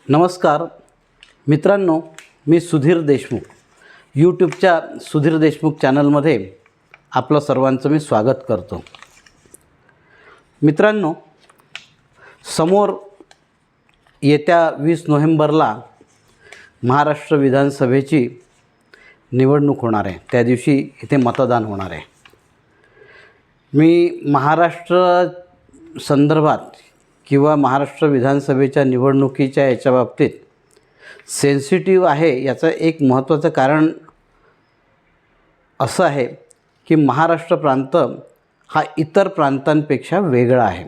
नमस्कार मित्रांनो, मी सुधीर देशमुख यूट्यूबच्या सुधीर देशमुख चॅनलमध्ये आपलं सर्वांचं मी स्वागत करतो। मित्रांनो, समोर येत्या 20 नोव्हेंबरला महाराष्ट्र विधानसभेची निवडणूक होणार आहे। त्या दिवशी इथे मतदान होणार आहे। मी महाराष्ट्र संदर्भात किंवा महाराष्ट्र विधानसभेच्या निवडणुकीच्या याच्या बाबतीत सेन्सिटिव्ह आहे याचं एक महत्त्वाचं कारण असं आहे की महाराष्ट्र प्रांत हा इतर प्रांतांपेक्षा वेगळा आहे।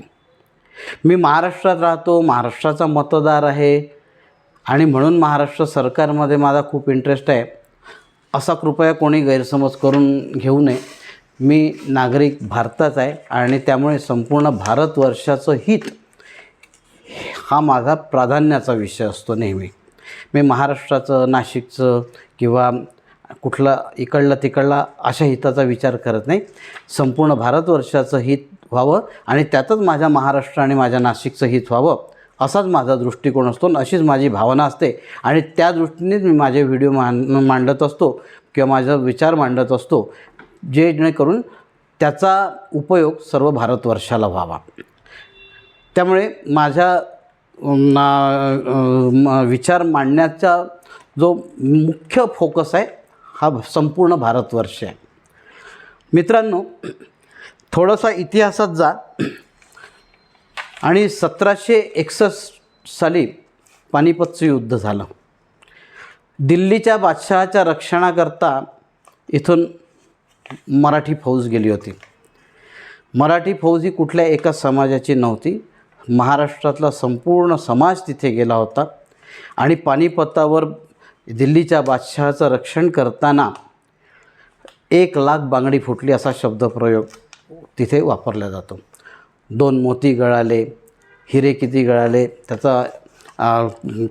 मी महाराष्ट्रात राहतो, महाराष्ट्राचा मतदार आहे आणि म्हणून महाराष्ट्र सरकारमध्ये माझा खूप इंटरेस्ट आहे असा कृपया कोणी गैरसमज करून घेऊ नये। मी नागरिक भारताचा आहे आणि त्यामुळे संपूर्ण भारतवर्षाचं हित हा माझा प्राधान्याचा विषय असतो नेहमी। मी महाराष्ट्राचं, नाशिकचं किंवा कुठला इकडला तिकडला अशा हिताचा विचार करत नाही। संपूर्ण भारतवर्षाचं हित व्हावं आणि त्यातच माझ्या महाराष्ट्र आणि माझ्या नाशिकचं हित व्हावं असाच माझा दृष्टिकोन असतो आणि अशीच माझी भावना असते आणि त्या दृष्टीनेच मी माझे व्हिडिओ मांडत असतो किंवा माझा विचार मांडत असतो, जेणेकरून त्याचा उपयोग सर्व भारतवर्षाला व्हावा। त्यामुळे माझ्या विचार मांडण्याचा जो मुख्य फोकस आहे हा संपूर्ण भारतवर्ष आहे। मित्रांनो, थोडासा इतिहासात जा आणि 1761 साली पानिपतचं युद्ध झालं। दिल्लीच्या बादशहाच्या रक्षणाकरता इथून मराठी फौज गेली होती। मराठी फौज ही कुठल्या एका समाजाची नव्हती, महाराष्ट्रातला संपूर्ण समाज तिथे गेला होता आणि पानिपतावर दिल्लीच्या बादशहाचं रक्षण करताना 1,00,000 बांगडी फुटली असा शब्दप्रयोग तिथे वापरला जातो। 2 मोती गळाले, हिरे किती गळाले त्याचा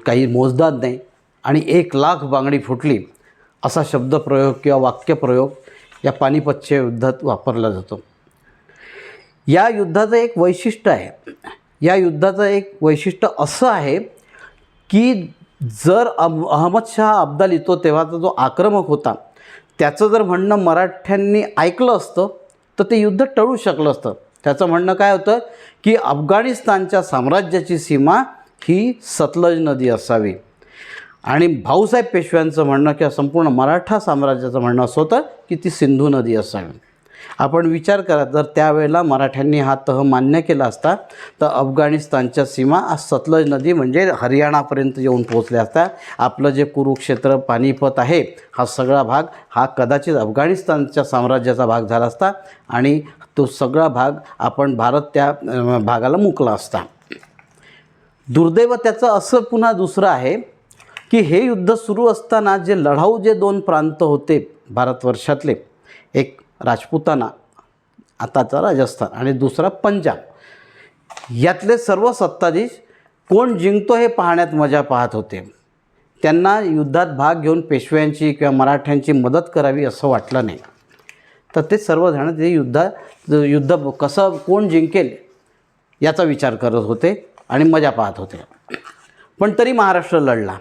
काही मोजदाद नाही आणि 1,00,000 बांगडी फुटली असा शब्दप्रयोग किंवा वाक्यप्रयोग या पानिपतच्या युद्धात वापरला जातो। या युद्धाचं एक वैशिष्ट्य आहे, या युद्धाचं एक वैशिष्ट्य असं आहे की जर अहमदशहा अब्दाली येतो तेव्हाचा जो आक्रमक होता त्याचं जर म्हणणं मराठ्यांनी ऐकलं असतं तर ते युद्ध टळू शकलं असतं। त्याचं म्हणणं काय होतं की अफगाणिस्तानच्या साम्राज्याची सीमा ही सतलज नदी असावी आणि भाऊसाहेब पेशव्यांचं म्हणणं किंवा संपूर्ण मराठा साम्राज्याचं म्हणणं असं होतं की ती सिंधू नदी असावी। आपण विचार करा, जर त्यावेळेला मराठ्यांनी हा तह मान्य केला असता तर अफगाणिस्तानच्या सीमा आज सतलज नदी म्हणजे हरियाणापर्यंत येऊन पोहोचल्या असत्या। आपलं जे कुरुक्षेत्र, पानिपत आहे हा सगळा भाग हा कदाचित अफगाणिस्तानच्या साम्राज्याचा भाग झाला असता आणि तो सगळा भाग आपण भारत त्या भागाला मुकला असता। दुर्दैव त्याचं असं पुन्हा दुसरं आहे की हे युद्ध सुरू असताना जे लढाऊ 2 प्रांत होते भारतवर्षातले, एक राजपुताना आताचा राजस्थान आणि दुसरा पंजाब, यातले सर्व सत्ताधीश कोण जिंकतो हे पाहण्यात मजा पाहत होते। त्यांना युद्धात भाग घेऊन पेशव्यांची किंवा मराठ्यांची मदत करावी असं वाटलं नाही, तर ते सर्वजण ते युद्ध कसं कोण जिंकेल याचा विचार करत होते आणि मजा पाहत होते। पण तरी महाराष्ट्र लढला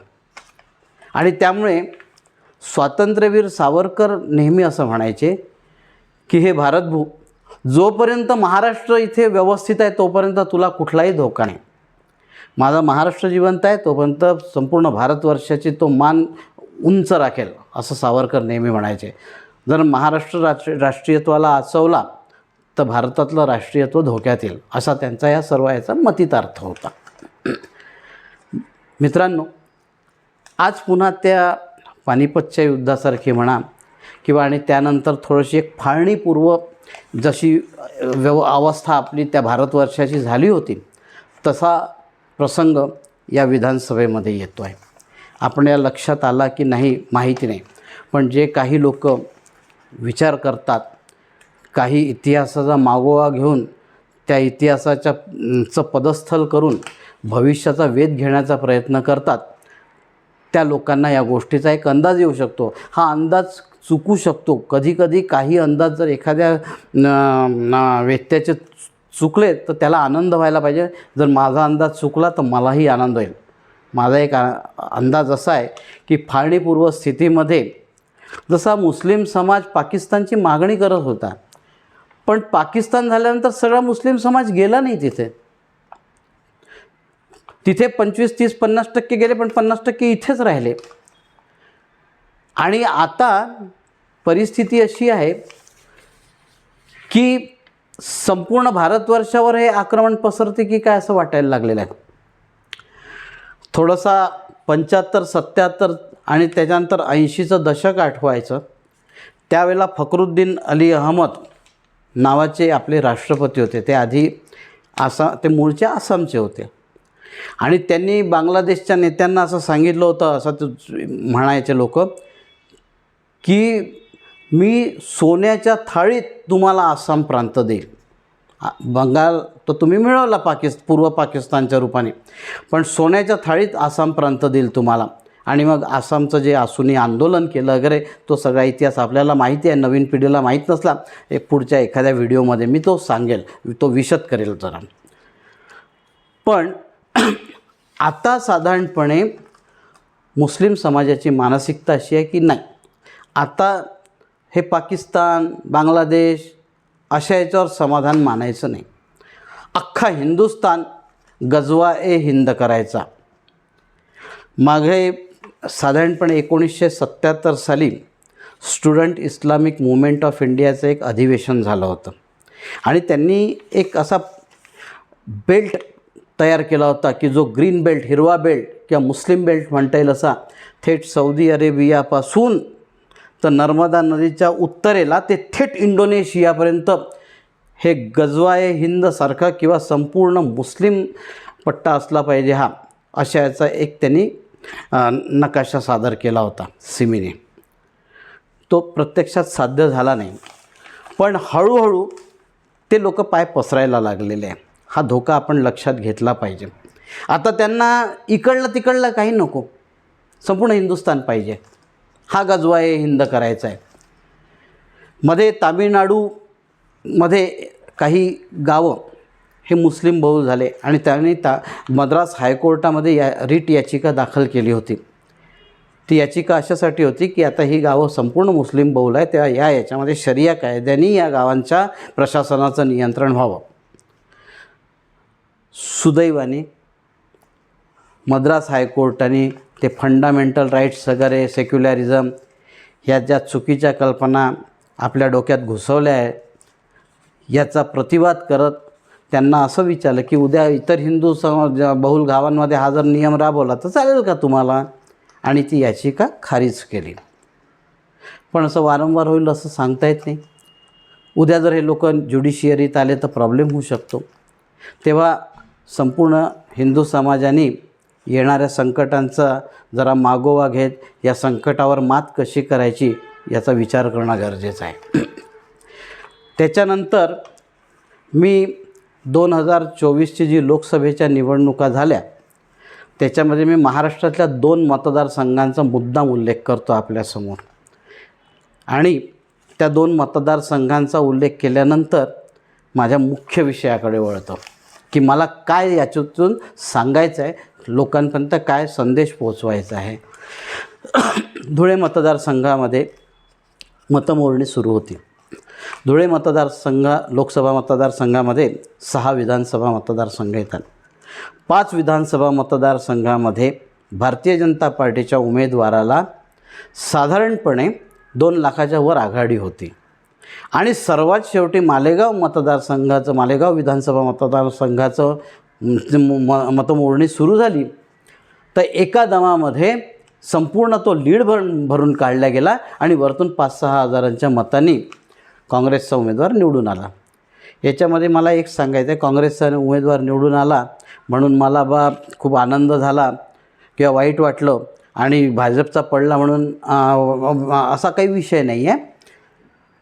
आणि त्यामुळे स्वातंत्र्यवीर सावरकर नेहमी असं म्हणायचे की हे भारतभू, जोपर्यंत महाराष्ट्र इथे व्यवस्थित आहे तोपर्यंत तुला कुठलाही धोका नाही। माझा महाराष्ट्र जिवंत आहे तोपर्यंत संपूर्ण भारतवर्षाची तो मान उंच राखेल असं सावरकर नेहमी म्हणायचे। जर महाराष्ट्र राष्ट्रीयत्वाला आचवला तर भारतातलं राष्ट्रीयत्व धोक्यात येईल असा त्यांचा या सर्व याचा मतितार्थ होता। मित्रांनो, आज पुन्हा त्या पानिपतच्या युद्धासारखी म्हणा किंवा आणि त्यानंतर थोडीशी एक फाळणीपूर्व जशी अवस्था आपली त्या भारतवर्षाची झाली होती तसा प्रसंग या विधानसभेमध्ये येतो आहे। आपण या लक्षात आला की नाही माहिती नाही, पण जे काही लोक विचार करतात, काही इतिहासाचा मागोवा घेऊन त्या इतिहासाचं पदस्थल करून भविष्याचा वेध घेण्याचा प्रयत्न करतात, त्या लोकांना या गोष्टीचा एक अंदाज येऊ शकतो। हा अंदाज चुकू शकतो, कधीकधी काही अंदाज जर एखाद्या व्यक्तीचे चुकले तर त्याला आनंद व्हायला पाहिजे। जर माझा अंदाज चुकला तर मलाही आनंद होईल, माझा एक अंदाज असा आहे की फाळणीपूर्व स्थितीमध्ये जसा मुस्लिम समाज पाकिस्तानची मागणी करत होता, पण पाकिस्तान झाल्यानंतर सगळा मुस्लिम समाज गेला नाही तिथे. तिथे 25, 30, 50% गेले, पण 50% इथेच राहिले. आणि आता परिस्थिती अशी आहे की संपूर्ण भारतवर्षावर हे आक्रमण पसरते की काय असं वाटायला लागलेलं आहे. थोडासा 75, 77 आणि त्याच्यानंतर 80चं दशक आठवायचं. त्यावेळेला फखरुद्दीन अली अहमद नावाचे आपले राष्ट्रपती होते. ते आधी ते मूळचे आसामचे होते. आणि त्यांनी बांगलादेशच्या नेत्यांना असं सांगितलं होतं, असं ते म्हणायचे लोक, की मी सोन्याच्या थाळीत तुम्हाला आसाम प्रांत देईल. बंगाल तर तुम्ही मिळवला पूर्व पाकिस्तानच्या रूपाने, पण सोन्याच्या थाळीत आसाम प्रांत देईल तुम्हाला. आणि मग आसामचं जे आसुनी आंदोलन केलं वगैरे तो सगळा इतिहास आपल्याला माहिती आहे. नवीन पिढीला माहीत नसला, पुढच्या एखाद्या व्हिडिओमध्ये मी तो सांगेल, तो विशद करेल जरा. पण आता साधारणपणे मुस्लिम समाजाची मानसिकता अशी आहे की नाही, आता हे पाकिस्तान, बांगलादेश अशा याच्यावर समाधान मानायचं नाही. अख्खा हिंदुस्तान गजवा ए हिंद करायचा. मागे साधारणपणे 1977 साली स्टुडंट इस्लामिक मूवमेंट ऑफ इंडियाचं एक अधिवेशन झालं होतं. आणि त्यांनी एक असा बेल्ट तयार केला होता की जो ग्रीन बेल्ट, हिरवा बेल्ट किंवा मुस्लिम बेल्ट म्हणता येईल असा, थेट सौदी अरेबियापासून तर नर्मदा नदीच्या उत्तरेला ते थेट इंडोनेशियापर्यंत हे गजवा ए हिंदसारखा किंवा संपूर्ण मुस्लिम पट्टा असला पाहिजे हा, अशा याचा एक त्यांनी नकाशा सादर केला होता सिमीने. तो प्रत्यक्षात साध्य झाला नाही, पण हळूहळू ते लोक पाय पसरायला लागलेले आहे. हा धोका आपण लक्षात घेतला पाहिजे. आता त्यांना इकडलं तिकडलं काही नको, संपूर्ण हिंदुस्तान पाहिजे. हा गजवा ए हिंद करायचा आहे. मध्ये तामिळनाडूमध्ये काही गावं हे मुस्लिम बहुल झाले आणि त्यांनी मद्रास हायकोर्टामध्ये रिट याचिका दाखल केली होती. ती याचिका अशासाठी होती की आता ही गावं संपूर्ण मुस्लिम बहुल आहे, तेव्हा याच्यामध्ये शरिया कायद्याने या गावांच्या प्रशासनाचं नियंत्रण व्हावं. सुदैवाने मद्रास हायकोर्टाने ते फंडामेंटल राईट्स वगैरे, सेक्युलरिझम ह्या ज्या चुकीच्या कल्पना आपल्या डोक्यात घुसवल्या आहे, याचा प्रतिवाद करत त्यांना असं विचारलं की उद्या इतर हिंदू बहुल गावांमध्ये हा जर नियम राबवला तर चालेल का तुम्हाला? आणि ती याचिका खारिज केली. पण असं वारंवार होईल असं सांगता येत नाही. उद्या जर हे लोक ज्युडिशियरीत आले तर प्रॉब्लेम होऊ शकतो. तेव्हा संपूर्ण हिंदू समाजाने येणाऱ्या संकटांचा जरा मागोवा घेत या संकटावर मात कशी करायची याचा विचार करणं गरजेचं आहे. त्याच्यानंतर मी 2024ची जी लोकसभेच्या निवडणुका झाल्या त्याच्यामध्ये मी महाराष्ट्रातल्या 2 मतदारसंघांचा मुद्दाम उल्लेख करतो आपल्यासमोर. आणि त्या 2 मतदारसंघांचा उल्लेख केल्यानंतर माझ्या मुख्य विषयाकडे वळतो की मला काय याच्यातून सांगायचं आहे, लोकांपर्यंत काय संदेश पोचवायचा आहे. धुळे मतदारसंघामध्ये मतमोजणी सुरू होती. धुळे लोकसभा मतदारसंघामध्ये 6 विधानसभा मतदारसंघ येतात. 5 विधानसभा मतदारसंघामध्ये भारतीय जनता पार्टीच्या उमेदवाराला साधारणपणे 2 लाखाच्या वर आघाडी होती. आणि सर्वात शेवटी मालेगाव विधानसभा मतदारसंघाचं मतमोजणी सुरू झाली तर एका दमामध्ये संपूर्ण तो लीड भरून काढला गेला आणि वरतून 5-6 हजारांच्या मतांनी काँग्रेसचा उमेदवार निवडून आला. याच्यामध्ये मला एक सांगायचं आहे, काँग्रेसचा उमेदवार निवडून आला म्हणून मला खूप आनंद झाला किंवा वाईट वाटलं आणि भाजपचा पडला म्हणून असा काही विषय नाही आहे.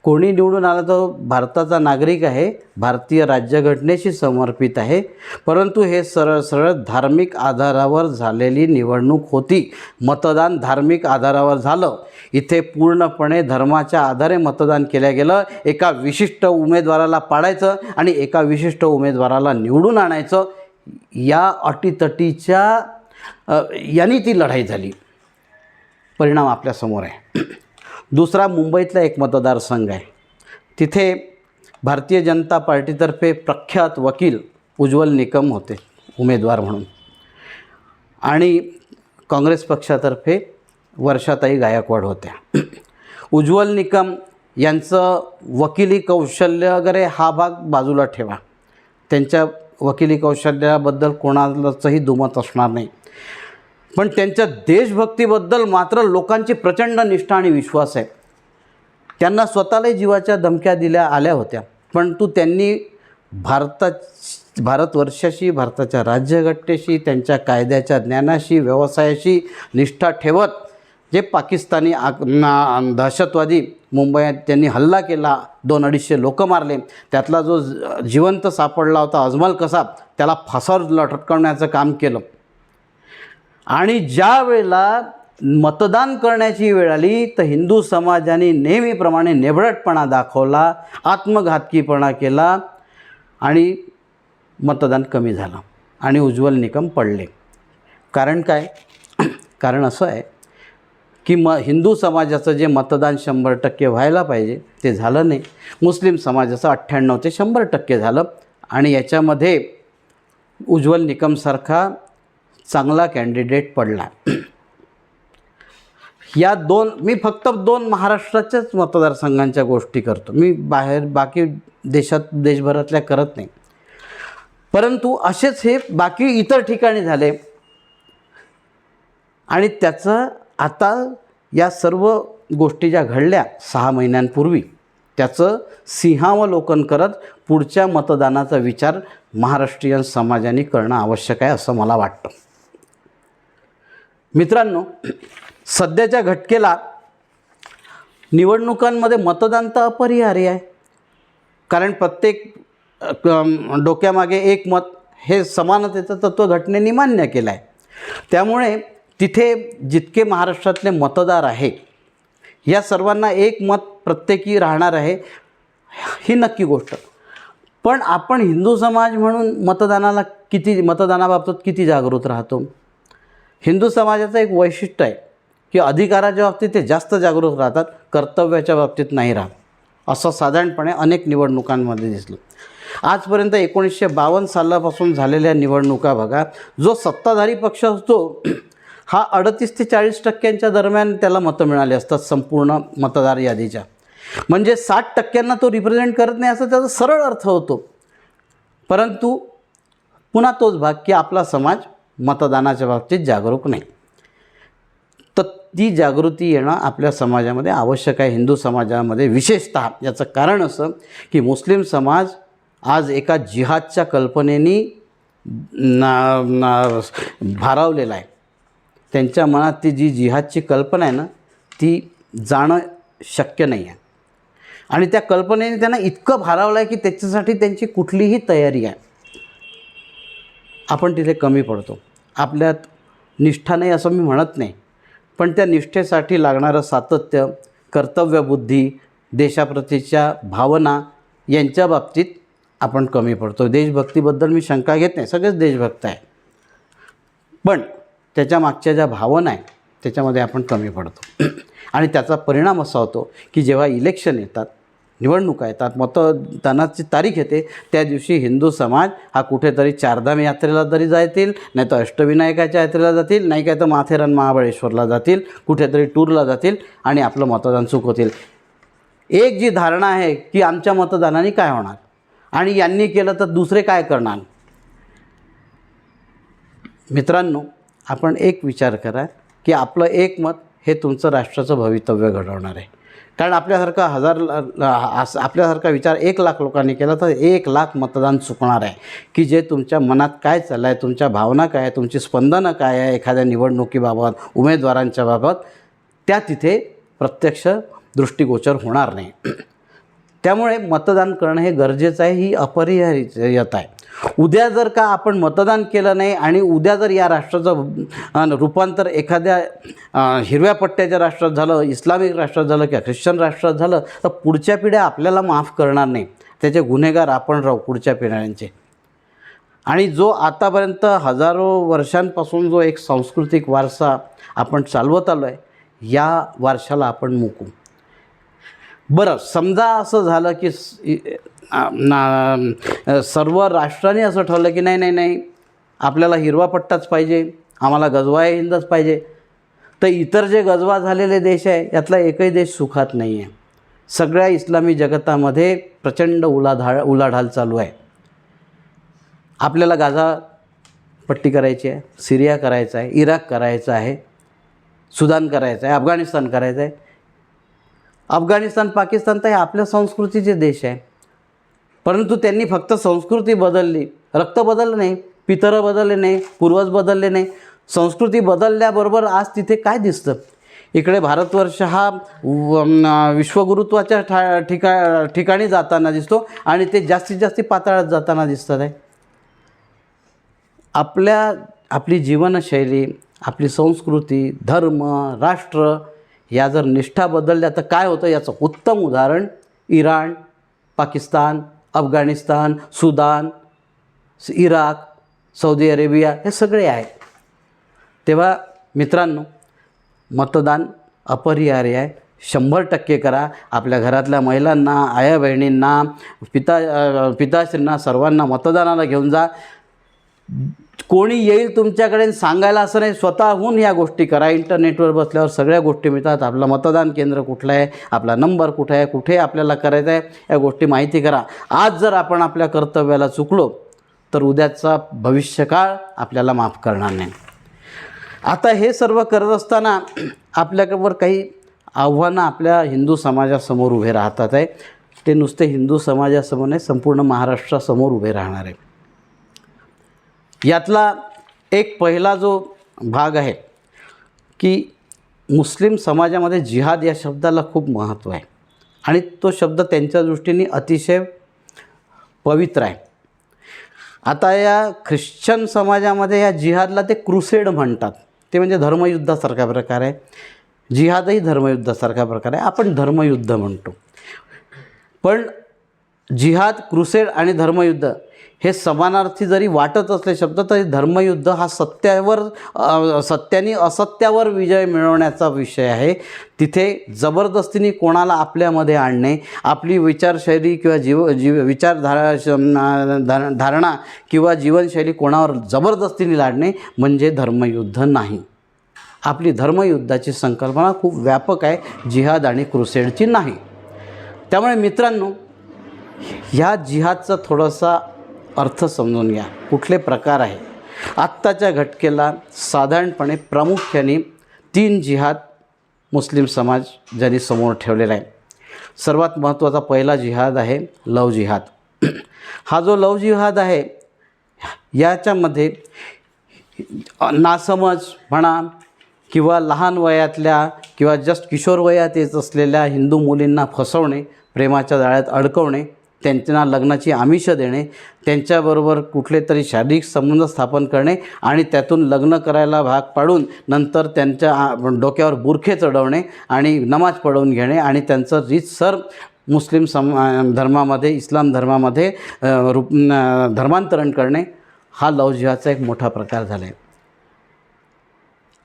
कोणी निवडून आला तो भारताचा नागरिक आहे, भारतीय राज्यघटनेशी समर्पित आहे. परंतु हे सरळ धार्मिक आधारावर झालेली निवडणूक होती. मतदान धार्मिक आधारावर झालं. इथे पूर्णपणे धर्माच्या आधारे मतदान केलं गेलं. एका विशिष्ट उमेदवाराला पाडायचं आणि एका विशिष्ट उमेदवाराला निवडून आणायचं. या अटीतटीच्या यांनी ती लढाई झाली. परिणाम आपल्यासमोर आहे. दुसरा मुंबईतला एक मतदारसंघ आहे. तिथे भारतीय जनता पार्टीतर्फे प्रख्यात वकील उज्ज्वल निकम होते उमेदवार म्हणून, आणि काँग्रेस पक्षातर्फे वर्षाताई गायकवाड होत्या. उज्ज्वल निकम यांचं वकिली कौशल्य वगैरे हा भाग बाजूला ठेवा, त्यांच्या वकिली कौशल्याबद्दल कोणाचंही दुमत असणार नाही, पण त्यांच्या देशभक्तीबद्दल मात्र लोकांची प्रचंड निष्ठा आणि विश्वास आहे. त्यांना स्वतःलाही जीवाच्या धमक्या आल्या होत्या, परंतु त्यांनी भारतवर्षाशी, भारताच्या राज्यघटनेशी, त्यांच्या कायद्याच्या ज्ञानाशी, व्यवसायाशी निष्ठा ठेवत जे पाकिस्तानी दहशतवादी मुंबईत त्यांनी हल्ला केला, 200-250 लोक मारले, त्यातला जो जिवंत सापडला होता अजमल कसाब, त्याला फासावर लटकवण्याचं काम केलं. आणि ज्या वेळेला मतदान करण्याची वेळ आली तर हिंदू समाजाने नेहमीप्रमाणे नेबळटपणा दाखवला, आत्मघातकीपणा केला आणि मतदान कमी झालं आणि उज्ज्वल निकम पडले. कारण काय? कारण असं आहे की हिंदू समाजाचं जे मतदान 100% व्हायला पाहिजे ते झालं नाही. मुस्लिम समाजाचं 98 ते 100% झालं आणि याच्यामध्ये उज्ज्वल निकमसारखा चांगला कॅन्डिडेट पडला. मी फक्त 2 महाराष्ट्राच्याच मतदारसंघांच्या गोष्टी करतो, मी बाकी देशभरातल्या करत नाही. परंतु असेच हे बाकी इतर ठिकाणी झाले आणि त्याचं आता या सर्व गोष्टी ज्या घडल्या 6 महिन्यांपूर्वी त्याचं सिंहावलोकन करत पुढच्या मतदानाचा विचार महाराष्ट्रीयन समाजाने करणं आवश्यक आहे असं मला वाटतं. मित्रांनो, सध्याच्या घटकेला निवडणुकांमध्ये मतदान तर अपरिहार्य आहे, कारण प्रत्येक डोक्यामागे एक मत हे समानतेचं तत्त्व घटनेने मान्य केलं आहे. त्यामुळे तिथे जितके महाराष्ट्रातले मतदार आहे या सर्वांना एक मत प्रत्येकी राहणार आहे ही नक्की गोष्ट. पण आपण हिंदू समाज म्हणून मतदानाबाबत किती जागृत राहतो? हिंदू समाजाचं एक वैशिष्ट्य आहे की अधिकाराच्या बाबतीत ते जास्त जागरूक राहतात, कर्तव्याच्या बाबतीत नाही राहत, असं साधारणपणे अनेक निवडणुकांमध्ये दिसलं. आजपर्यंत 1952 सालापासून झालेल्या निवडणुका बघा, जो सत्ताधारी पक्ष असतो हा 38 ते 40% दरम्यान त्याला मतं मिळाली असतात संपूर्ण मतदार यादीच्या, म्हणजे 60% तो रिप्रेझेंट करत नाही असा त्याचा सरळ अर्थ होतो. परंतु पुन्हा तोच भाग की आपला समाज मतदानाच्या बाबतीत जागरूक नाही. तर ती जागृती येणं आपल्या समाजामध्ये आवश्यक आहे, हिंदू समाजामध्ये विशेषतः. याचं कारण असं की मुस्लिम समाज आज एका जिहादच्या कल्पनेनी भारावलेला आहे. त्यांच्या मनात ती जी जिहादची कल्पना आहे ना ती जाणं शक्य नाही आहे आणि त्या कल्पनेने त्यांना इतकं भारावलं आहे की त्याच्यासाठी त्यांची कुठलीही तयारी आहे. आपण तिथे कमी पडतो. आपल्यात निष्ठा नाही असं मी म्हणत नाही, पण त्या निष्ठेसाठी लागणारं सातत्य, कर्तव्यबुद्धी, देशाप्रतीच्या भावना यांच्या बाबतीत आपण कमी पडतो. देशभक्तीबद्दल मी शंका घेत नाही, सगळेच देशभक्त आहे, पण त्याच्या मागच्या ज्या भावना आहेत त्याच्यामध्ये आपण कमी पडतो. आणि त्याचा परिणाम असा होतो की जेव्हा इलेक्शन येतात, निवडणुका येतात, मतदानाची तारीख येते, त्या दिवशी हिंदू समाज हा कुठेतरी चारधाम यात्रेला तरी जातील, नाही तर अष्टविनायकाच्या यात्रेला जातील, नाही काय तर माथेरान महाबळेश्वरला जातील, कुठेतरी टूरला जातील आणि आपलं मतदान चुकवतील. एक जी धारणा आहे की आमच्या मतदानाने काय होणार आणि यांनी केलं तर दुसरे काय करणार. मित्रांनो, आपण एक विचार करा की आपलं एक मत हे तुमचं राष्ट्राचं भवितव्य घडवणार आहे. कारण आपल्यासारखा विचार 1,00,000 लोकांनी केला तर 1,00,000 मतदान चुकणार आहे की जे तुमच्या मनात काय चाललं आहे, तुमच्या भावना काय आहे, तुमची स्पंदनं काय आहे एखाद्या निवडणुकीबाबत, उमेदवारांच्या बाबत, त्या तिथे प्रत्यक्ष दृष्टिगोचर होणार नाही. त्यामुळे मतदान करणं हे गरजेचं आहे, ही अपरिहार्यता आहे. उद्या जर का आपण मतदान केलं नाही आणि उद्या जर या राष्ट्राचं रूपांतर एखाद्या हिरव्या पट्ट्याच्या राष्ट्रात झालं, इस्लामिक राष्ट्रात झालं किंवा ख्रिश्चन राष्ट्रात झालं तर पुढच्या पिढ्या आपल्याला माफ करणार नाही. त्याचे गुन्हेगार आपण राहू पुढच्या पिढ्यांचे. आणि जो आतापर्यंत हजारो वर्षांपासून जो एक सांस्कृतिक वारसा आपण चालवत आलो आहे, या वारशाला आपण मुकू. बरं, समजा असं झालं की सर्व राष्ट्रांनी असं ठरवलं की नाही नाही नाही आपल्याला हिरवा पट्टाच पाहिजे, आम्हाला गजवा हिंदच पाहिजे, तर इतर जे गजवा झालेले देश आहे यातला एकही देश सुखात नाही आहे. सगळ्या इस्लामी जगतामध्ये प्रचंड उलाढाल चालू आहे. आपल्याला गाझा पट्टी करायची आहे, सिरिया करायचं आहे, इराक करायचं आहे, सुदान करायचं आहे, अफगाणिस्तान करायचं आहे. अफगाणिस्तान पाकिस्तान तर हे आपल्या संस्कृतीचे देश आहे, परंतु त्यांनी फक्त संस्कृती बदलली, रक्त बदललं नाही, पितरं बदलले नाही, पूर्वज बदलले नाही. संस्कृती बदलल्याबरोबर आज तिथे काय दिसतं? इकडे भारतवर्ष हा विश्वगुरुत्वाच्या ठिकाणी जाताना दिसतो आणि ते जास्तीत जास्त पाताळात जाताना दिसतात आहे. आपली जीवनशैली, आपली संस्कृती, धर्म, राष्ट्र या जर निष्ठा बदलल्या तर काय होतं याचं उत्तम उदाहरण Iran, Pakistan, Afghanistan, Sudan, Iraq, Saudi Arabia हे सगळे आहेत. तेव्हा मित्रांनो, मतदान अपरिहार्य आहे. 100% करा. आपल्या घरातल्या महिलांना, आया बहिणींना, पिताश्रींना सर्वांना मतदानाला घेऊन जा. कोणी येईल तुमच्याकडे सांगायला असं नाही, स्वतःहून या गोष्टी करा. इंटरनेटवर बसल्यावर सगळ्या गोष्टी मिळतात. आपलं मतदान केंद्र कुठलं आहे, आपला नंबर कुठे आहे, कुठे आपल्याला करायचं आहे, या गोष्टी माहिती करा. आज जर आपण आपल्या कर्तव्याला चुकलो तर उद्याचा भविष्यकाळ आपल्याला माफ करणार नाही. आता हे सर्व करत असताना आपल्यावर काही आव्हानं आपल्या हिंदू समाजासमोर उभे राहतात आहे. ते नुसते हिंदू समाजासमोर नाही, संपूर्ण महाराष्ट्रासमोर उभे राहणार आहे. यातला एक पहिला जो भाग आहे की मुस्लिम समाजामध्ये जिहाद या शब्दाला खूप महत्त्व आहे आणि तो शब्द त्यांच्या दृष्टीने अतिशय पवित्र आहे. आता या ख्रिश्चन समाजामध्ये या जिहादला ते क्रुसेड म्हणतात. ते म्हणजे धर्मयुद्धासारखा प्रकार आहे. जिहादही धर्मयुद्धासारखा प्रकार आहे. आपण धर्मयुद्ध म्हणतो, पण जिहाद, क्रुसेड आणि धर्मयुद्ध हे समानार्थी जरी वाटत असले शब्द तरी धर्मयुद्ध हा सत्याने असत्यावर विजय मिळवण्याचा विषय आहे. तिथे जबरदस्तीने कोणाला आपल्यामध्ये आणणे, आपली विचारशैली किंवा धारणा किंवा जीवनशैली कोणावर जबरदस्तीने लादणे म्हणजे धर्मयुद्ध नाही. आपली धर्मयुद्धाची संकल्पना खूप व्यापक आहे, जिहाद आणि क्रुसेडची नाही. त्यामुळे मित्रांनो, ह्या जिहादचा थोडासा अर्थ समजून घ्या, कुठले प्रकार आहे. आत्ताच्या घटकेला साधारणपणे प्रामुख्याने 3 जिहाद मुस्लिम समाज ज्यांनी समोर ठेवलेला आहे. सर्वात महत्त्वाचा पहिला जिहाद आहे लव जिहाद. हा जो लव जिहाद आहे याच्यामध्ये नासमज म्हणा किंवा लहान वयातल्या किंवा जस्ट किशोर वयात येत असलेल्या हिंदू मुलींना फसवणे, प्रेमाच्या जाळ्यात अडकवणे, त्यांना लग्नाची आमिष देणे, त्यांच्याबरोबर कुठले तरी शारीरिक संबंध स्थापन करणे आणि त्यातून लग्न करायला भाग पाडून नंतर त्यांच्या डोक्यावर बुरखे चढवणे आणि नमाज पढवून घेणे आणि त्यांचं रीतसर मुस्लिम धर्मामध्ये, इस्लाम धर्मामध्ये धर्मांतरण करणे, हा लव जिहादचा एक मोठा प्रकार झाला आहे.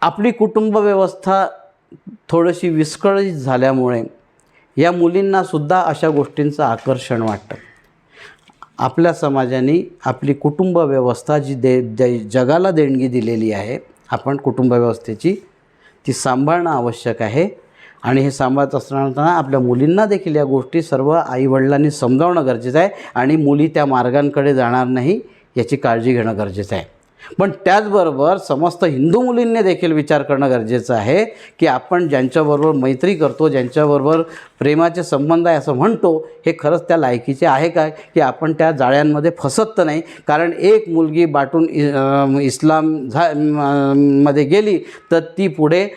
आपली कुटुंब व्यवस्था थोडीशी विस्कळीत झाल्यामुळे या मुलींनासुद्धा अशा गोष्टींचं आकर्षण वाटतं. आपल्या समाजाने आपली कुटुंब व्यवस्था जी जगाला देणगी दिलेली आहे, आपण कुटुंब व्यवस्थेची, ती सांभाळणं आवश्यक आहे. आणि हे सांभाळत असताना आपल्या मुलींना देखील या गोष्टी सर्व आईवडिलांनी समजावणं गरजेचं आहे आणि मुली त्या मार्गांकडे जाणार नाही याची काळजी घेणं गरजेचं आहे. पण त्याचबरोबर समस्त हिंदू मुलींनी देखील विचार करणं गरजेचं आहे की आपण ज्यांच्याबरोबर मैत्री करतो, ज्यांच्याबरोबर प्रेमाचे संबंध आहे असं म्हणतो, हे खरंच त्या लायकीचे आहे काय की आपण त्या जाळ्यांमध्ये फसत तर नाही. कारण एक मुलगी बाटून मध्ये गेली तर ती पुढे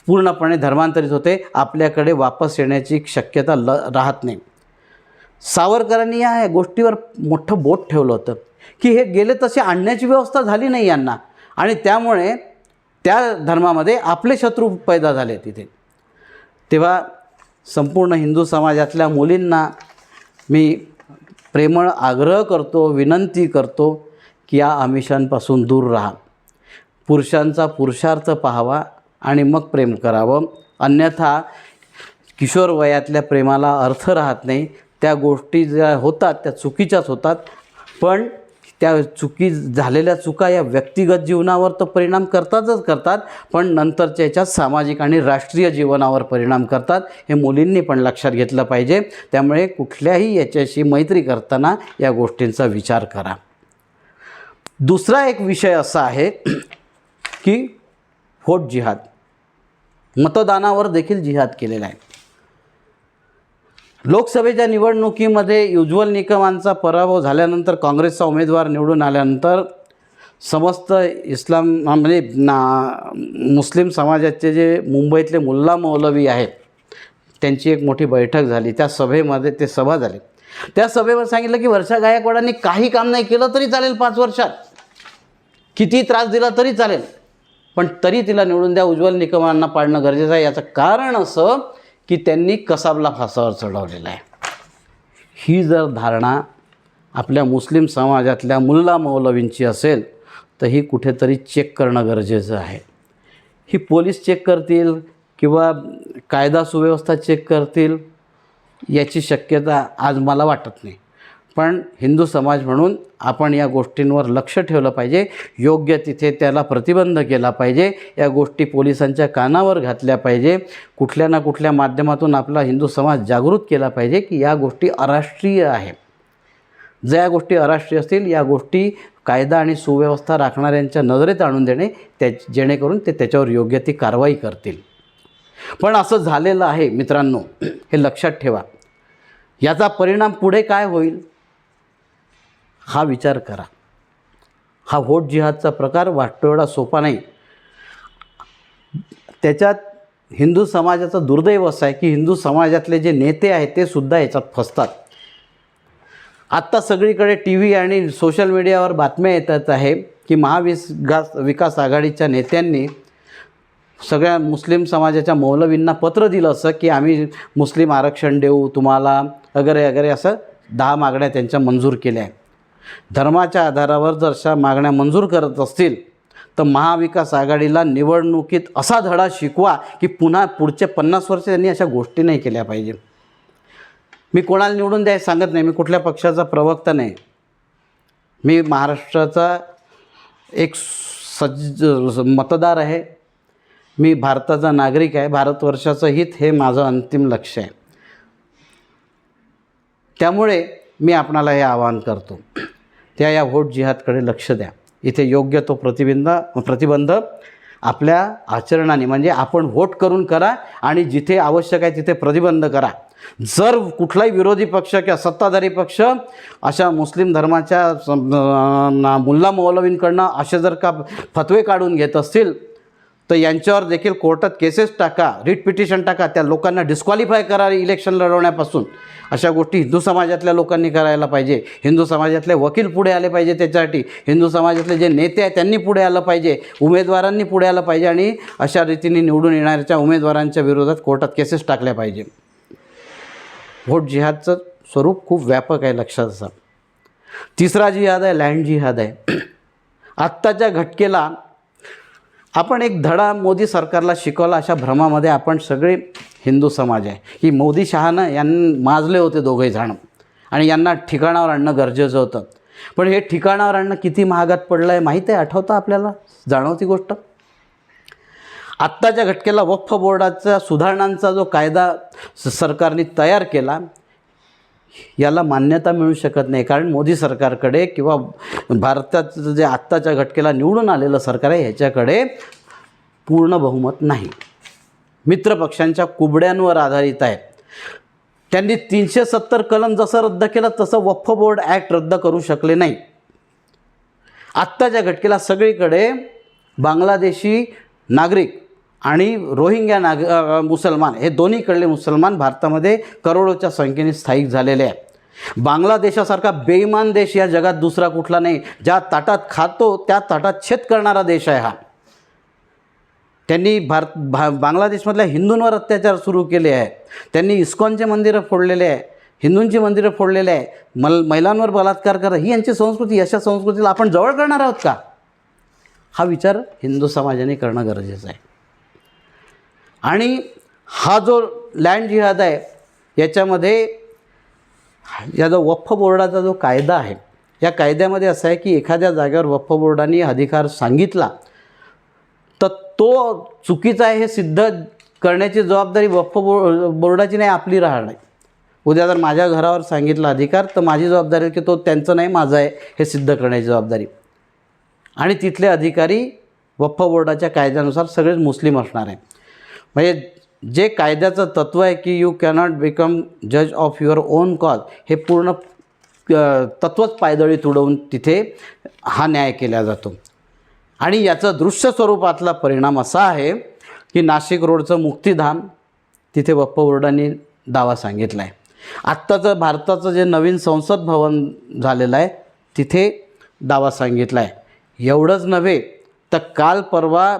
पूर्णपणे धर्मांतरित होते, आपल्याकडे वापस येण्याची शक्यता राहत नाही. सावरकरांनी या गोष्टीवर मोठं बोट ठेवलं होतं की हे गेले तसे आणण्याची व्यवस्था झाली नाही यांना आणि त्यामुळे त्या धर्मामध्ये आपले शत्रू पैदा झाले तिथे. तेव्हा संपूर्ण हिंदू समाजातल्या मुलींना मी प्रेमळ आग्रह करतो, विनंती करतो की या आमिषांपासून दूर राहा. पुरुषांचा पुरुषार्थ पाहावा आणि मग प्रेम करावं. अन्यथा किशोर वयातल्या प्रेमाला अर्थ राहत नाही. त्या गोष्टी ज्या होतात त्या चुकीच्याच होतात, पण त्या झालेल्या चुका या व्यक्तिगत जीवनावर तर परिणाम करतात, पण नंतरच्या याच्यात सामाजिक आणि राष्ट्रीय जीवनावर परिणाम करतात. हे मुलींनी पण लक्षात घेतलं पाहिजे. त्यामुळे कुठल्याही याच्याशी मैत्री करताना या गोष्टींचा विचार करा. दुसरा एक विषय असा आहे की व्होट जिहाद, मतदानावर देखील जिहाद केलेला आहे. लोकसभेच्या निवडणुकीमध्ये उज्ज्वल निकमांचा पराभव झाल्यानंतर, काँग्रेसचा उमेदवार निवडून आल्यानंतर समस्त इस्लाम म्हणजे मुस्लिम समाजाचे जे मुंबईतले मुल्ला मौलवी आहेत त्यांची एक मोठी बैठक झाली. त्या सभेमध्ये ते सभा झाली. त्या सभेवर सांगितलं की वर्षा गायकवाडांनी काही काम नाही केलं तरी चालेल, 5 वर्षात किती त्रास दिला तरी चालेल, पण तरी तिला निवडून द्या. उज्ज्वल निकमांना पाडणं गरजेचं आहे. याचं कारण असं की त्यांनी कसाबला फासावर चढवलेला आहे. ही जर धारणा आपल्या मुस्लिम समाजातल्या मुल्ला मौलवींची असेल तर ही कुठेतरी चेक करणं गरजेचं आहे. ही पोलीस चेक करतील किंवा कायदा सुव्यवस्था चेक करतील याची शक्यता आज मला वाटत नाही. पण हिंदू समाज म्हणून आपण या गोष्टींवर लक्ष ठेवलं पाहिजे. योग्य तिथे त्याला प्रतिबंध केला पाहिजे. या गोष्टी पोलिसांच्या कानावर घातल्या पाहिजे. कुठल्या ना कुठल्या माध्यमातून आपला हिंदू समाज जागृत केला पाहिजे की या गोष्टी अराष्ट्रीय आहे. जर या गोष्टी अराष्ट्रीय असतील, या गोष्टी कायदा आणि सुव्यवस्था राखणाऱ्यांच्या नजरेत आणून देणे, जेणेकरून ते त्याच्यावर योग्य ती कारवाई करतील. पण असं झालेलं आहे मित्रांनो, हे लक्षात ठेवा. याचा परिणाम पुढे काय होईल हा विचार करा. हा व्होट जिहादचा प्रकार वाटतो एवढा सोपा नाही. त्याच्यात हिंदू समाजाचा दुर्दैव असं आहे की हिंदू समाजातले जे नेते आहेत ते सुद्धा याच्यात फसतात. आत्ता सगळीकडे टी व्ही आणि सोशल मीडियावर बातम्या येतात आहे की महाविकास आघाडीच्या नेत्यांनी सगळ्या मुस्लिम समाजाच्या मौलवींना पत्र दिलं असं की आम्ही मुस्लिम आरक्षण देऊ तुम्हाला वगैरे वगैरे, असं 10 मागण्या त्यांच्या मंजूर केल्या आहे. धर्माच्या आधारावर जर अशा मागण्या मंजूर करत असतील तर महाविकास आघाडीला निवडणुकीत असा धडा शिकवा की पुन्हा पुढचे 50 वर्ष त्यांनी अशा गोष्टी नाही केल्या पाहिजे. मी कोणाला निवडून द्यायला सांगत नाही. मी कुठल्या पक्षाचा प्रवक्ता नाही. मी महाराष्ट्राचा एक मतदार आहे. मी भारताचा नागरिक आहे. भारतवर्षाचं हित हे माझं अंतिम लक्ष्य आहे. त्यामुळे मी आपणाला हे आवाहन करतो, या व्होट जिहादकडे लक्ष द्या. इथे योग्य तो प्रतिबंध आपल्या आचरणाने, म्हणजे आपण व्होट करून करा आणि जिथे आवश्यक आहे तिथे प्रतिबंध करा. जर कुठलाही विरोधी पक्ष किंवा सत्ताधारी पक्ष अशा मुस्लिम धर्माच्या मुल्ला मौलवींकडनं असे जर का फतवे काढून घेत असतील तर यांच्यावर देखील कोर्टात केसेस टाका, रिट पिटिशन टाका, त्या लोकांना डिस्क्वालिफाय करा इलेक्शन लढवण्यापासून. अशा गोष्टी हिंदू समाजातल्या लोकांनी करायला पाहिजे. हिंदू समाजातले वकील पुढे आले पाहिजे त्याच्यासाठी. हिंदू समाजातले जे नेते आहेत त्यांनी पुढे आलं पाहिजे. उमेदवारांनी पुढे आलं पाहिजे आणि अशा रीतीने निवडून येणाऱ्या उमेदवारांच्या विरोधात कोर्टात केसेस टाकल्या पाहिजे. व्होट जिहादचं स्वरूप खूप व्यापक आहे, लक्षात असा. तिसरा जिहाद आहे लँड जिहाद आहे. आत्ताच्या घटकेला आपण एक धडा मोदी सरकारला शिकवला अशा भ्रमामध्ये आपण सगळे हिंदू समाज आहे की मोदी शहानं यांना माजले होते दोघे जण आणि यांना ठिकाणावर आणणं गरजेचं होतं. पण हे ठिकाणावर आणणं किती महागात पडलं आहे माहीत आहे? आठवतं आपल्याला? जाणवती गोष्ट? आत्ताच्या घटकेला वक्फ बोर्डाचा सुधारणांचा जो कायदा सरकारने तयार केला याला मान्यता मिळू शकत नाही, कारण मोदी सरकारकडे किंवा भारताचं जे आत्ताच्या घटकेला निवडून आलेलं सरकार आहे ह्याच्याकडे पूर्ण बहुमत नाही. मित्रपक्षांच्या कुबड्यांवर आधारित आहे. त्यांनी 370 कलम जसं रद्द केलं तसं वक्फ बोर्ड ॲक्ट रद्द करू शकले नाही. आत्ताच्या घटकेला सगळीकडे बांगलादेशी नागरिक आणि रोहिंग्या मुसलमान हे दोन्हीकडले मुसलमान भारतामध्ये करोडोच्या संख्येने स्थायिक झालेले आहे. बांगलादेशासारखा बेईमान देश या जगात दुसरा कुठला नाही. ज्या ताटात खातो त्या ताटात छेद करणारा देश आहे हा. त्यांनी बांगलादेशमधल्या हिंदूंवर अत्याचार सुरू केले आहे. त्यांनी इस्कॉनचे मंदिरं फोडलेले आहे. हिंदूंची मंदिरं फोडलेले आहे, महिलांवर बलात्कार करा, ही यांची संस्कृती. अशा संस्कृतीला आपण जवळ करणार आहोत का? हा विचार हिंदू समाजाने करणं गरजेचं आहे. आणि हा जो लँड जिहाद आहे याच्यामध्ये या जो वक्फ बोर्डाचा जो कायदा आहे, या कायद्यामध्ये असं आहे की एखाद्या जागेवर वक्फ बोर्डाने अधिकार सांगितला तर तो चुकीचा आहे हे सिद्ध करण्याची जबाबदारी वक्फ बोर्डाची नाही, आपली राहणार. उद्या जर माझ्या घरावर सांगितला अधिकार तर माझी जबाबदारी आहे की तो त्यांचं नाही माझं आहे हे सिद्ध करण्याची जबाबदारी. आणि तिथले अधिकारी वक्फ बोर्डाच्या कायद्यानुसार सगळेच मुस्लिम असणार आहे. म्हणजे जे कायद्याचं तत्त्व आहे की यू कॅनॉट बिकम जज ऑफ युअर ओन कॉज, हे पूर्ण तत्त्वच पायदळी तुडवून तिथे हा न्याय केला जातो. आणि याचं दृश्य स्वरूपातला परिणाम असा आहे की नाशिक रोडचं मुक्तिधाम तिथे वक्फ बोर्डाने दावा सांगितला आहे. आत्ताचं भारताचं जे नवीन संसद भवन झालेलं आहे तिथे दावा सांगितला आहे. एवढंच नव्हे तर काल परवा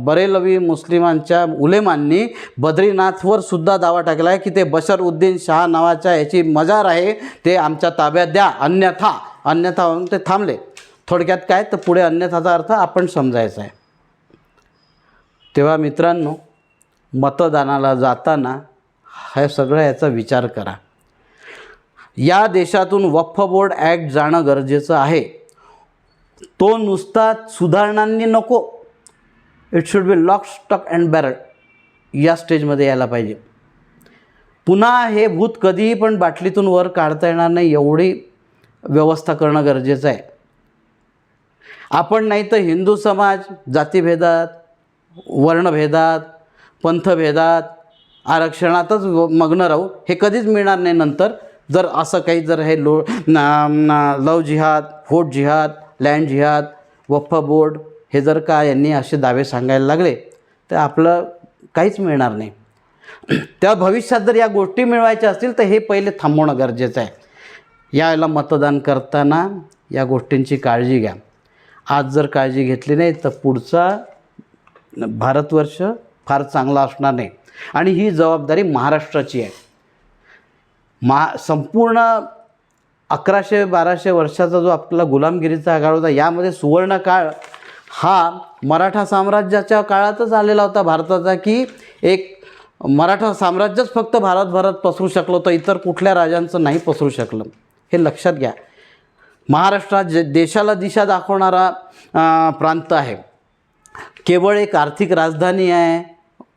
बरेलवी मुस्लिमांच्या उलेमांनी बद्रीनाथवर सुद्धा दावा टाकला आहे की ते बशरउद्दीन शाह नावाच्या याची मजार आहे, ते आमच्या ताब्यात द्या, अन्यथा म्हणून ते थांबले. थोडक्यात काय तर पुढे अन्यथाचा अर्थ आपण समजायचा आहे. तेव्हा मित्रांनो, मतदानाला जाताना हा सगळं याचा विचार करा. या देशातून वक्फ बोर्ड ॲक्ट जाणं गरजेचं आहे. तो नुसता सुधारणांनी नको, it should be lock stock and barrel या स्टेजमध्ये यायला पाहिजे. पुन्हा हे भूत कधीही पण बाटलीतून वर काढता येणार नाही एवढी व्यवस्था करणं गरजेचं आहे. आपण नाही तर हिंदू समाज जातीभेदात, वर्णभेदात, पंथभेदात, आरक्षणातच मग्न राहू, हे कधीच मिळणार नाही. नंतर जर असं काही जर हे लव जिहाद, व्होट जिहाद, लँड जिहाद, वक्फ बोर्ड हे जर का यांनी असे दावे सांगायला लागले तर आपलं काहीच मिळणार नाही. त्या भविष्यात जर या गोष्टी मिळवायच्या असतील तर हे पहिले थांबवणं गरजेचं आहे. याला मतदान करताना या गोष्टींची काळजी घ्या. आज जर काळजी घेतली नाही तर पुढचा भारतवर्ष फार चांगला असणार नाही. आणि ही जबाबदारी महाराष्ट्राची आहे. संपूर्ण 1100-1200 वर्षाचा जो आपला गुलामगिरीचा काळ होता, यामध्ये सुवर्ण काळ हा मराठा साम्राज्याच्या काळातच आलेला होता भारताचा, की एक मराठा साम्राज्यच फक्त भारतभरात पसरू शकलं होतं, इतर कुठल्या राजांचं नाही पसरू शकलं. हे लक्षात घ्या. महाराष्ट्र देशाला दिशा दाखवणारा प्रांत आहे. केवळ एक आर्थिक राजधानी आहे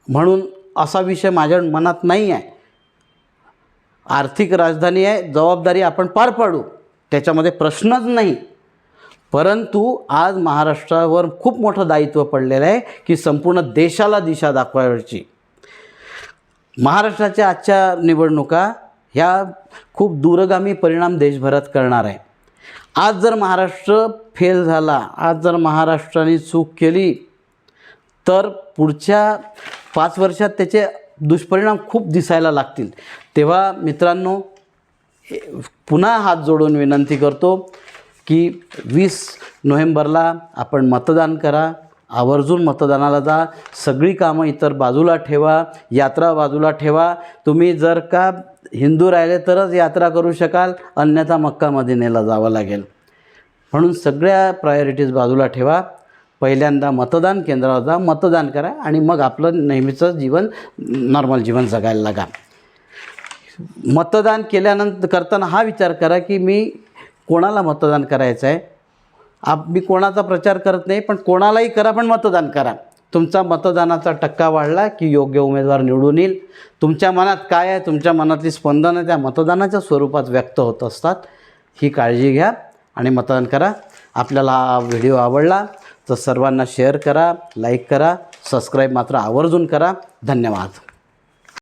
म्हणून असा विषय माझ्या मनात नाही आहे. आर्थिक राजधानी आहे, जबाबदारी आपण पार पाडू, त्याच्यामध्ये प्रश्नच नाही. परंतु आज महाराष्ट्रावर खूप मोठं दायित्व पडलेलं आहे की संपूर्ण देशाला दिशा दाखवायची. महाराष्ट्राच्या आजच्या निवडणुका ह्या खूप दूरगामी परिणाम देशभरात करणार आहे. आज जर महाराष्ट्र फेल झाला, आज जर महाराष्ट्राने चूक केली तर पुढच्या 5 वर्षात त्याचे दुष्परिणाम खूप दिसायला लागतील. तेव्हा मित्रांनो, पुन्हा हात जोडून विनंती करतो की 20 नोव्हेंबरला आपण मतदान करा. आवर्जून मतदानाला जा. सगळी कामं इतर बाजूला ठेवा, यात्रा बाजूला ठेवा. तुम्ही जर का हिंदू राहिले तरच यात्रा करू शकाल, अन्यथा मक्का मदिनेला जावं लागेल. म्हणून सगळ्या प्रायोरिटीज बाजूला ठेवा. पहिल्यांदा मतदान केंद्रावर जा, मतदान करा आणि मग आपलं नेहमीचं जीवन, नॉर्मल जीवन जगायला लागा. मतदान केल्यानंतर करताना हा विचार करा की मी कोणाला मतदान करायचं आहे. मी कोणाचा प्रचार करत नाही, पण कोणालाही करा, पण मतदान करा. तुमचा मतदानाचा टक्का वाढला की योग्य उमेदवार निवडून येईल. तुमच्या मनात काय आहे, तुमच्या मनातली स्पंदनं त्या मतदानाच्या स्वरूपात व्यक्त होत असतात. ही काळजी घ्या आणि मतदान करा. आपल्याला हा व्हिडिओ आवडला तर सर्वांना शेअर करा, लाईक करा, सबस्क्राईब मात्र आवर्जून करा. धन्यवाद.